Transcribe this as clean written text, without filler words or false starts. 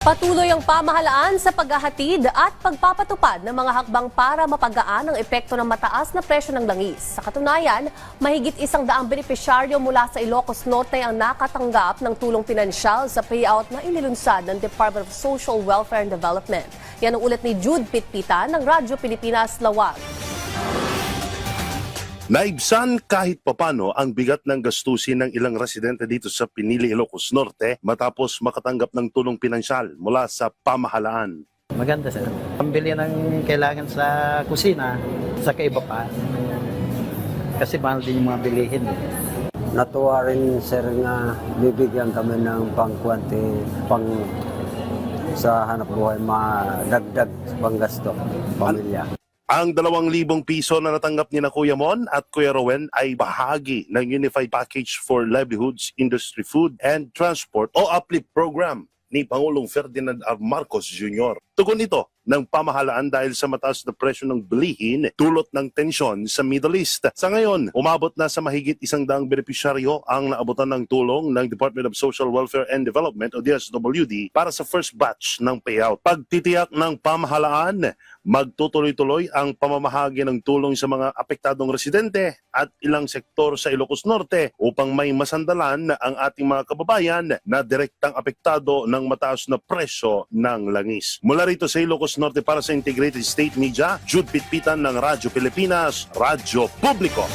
Patuloy ang pamahalaan sa paghahatid at pagpapatupad ng mga hakbang para mapagaan ang epekto ng mataas na presyo ng langis. Sa katunayan, mahigit 100 benepisyaryo mula sa Ilocos Norte ang nakatanggap ng tulong pinansyal sa payout na inilunsad ng Department of Social Welfare and Development. Yan ang ulat ni Jude Pitpitan ng Radyo Pilipinas Lawag. Naibsan kahit papano ang bigat ng gastusin ng ilang residente dito sa Pinili, Ilocos Norte matapos makatanggap ng tulong pinansyal mula sa pamahalaan. Maganda sir. Pambili ng kailangan sa kusina, sa iba pa. Kasi mahal din yung mga bilihin. Natuwa rin sir nga bibigyan kami ng pangkwante, pang sa hanap buhay, madagdag panggasto, pamilya. Ang 2,000 piso na natanggap ni na Kuya Mon at Kuya Rowen ay bahagi ng Unified Package for Livelihoods, Industry, Food and Transport o UPLIFT program ni Pangulong Ferdinand R. Marcos Jr. Tugon ito ng pamahalaan dahil sa mataas na presyo ng bilihin dulot ng tensyon sa Middle East. Sa ngayon, umabot na sa mahigit 100 benepisyaryo ang naabutan ng tulong ng Department of Social Welfare and Development o DSWD para sa first batch ng payout. Pagtitiyak ng pamahalaan, magtutuloy-tuloy ang pamamahagi ng tulong sa mga apektadong residente at ilang sektor sa Ilocos Norte upang may masandalan ang ating mga kababayan na direktang apektado ng mataas na presyo ng langis. Mula rito sa Ilocos Norte para sa Integrated State Media, Jude Pitpitan ng Radyo Pilipinas, Radyo Publiko.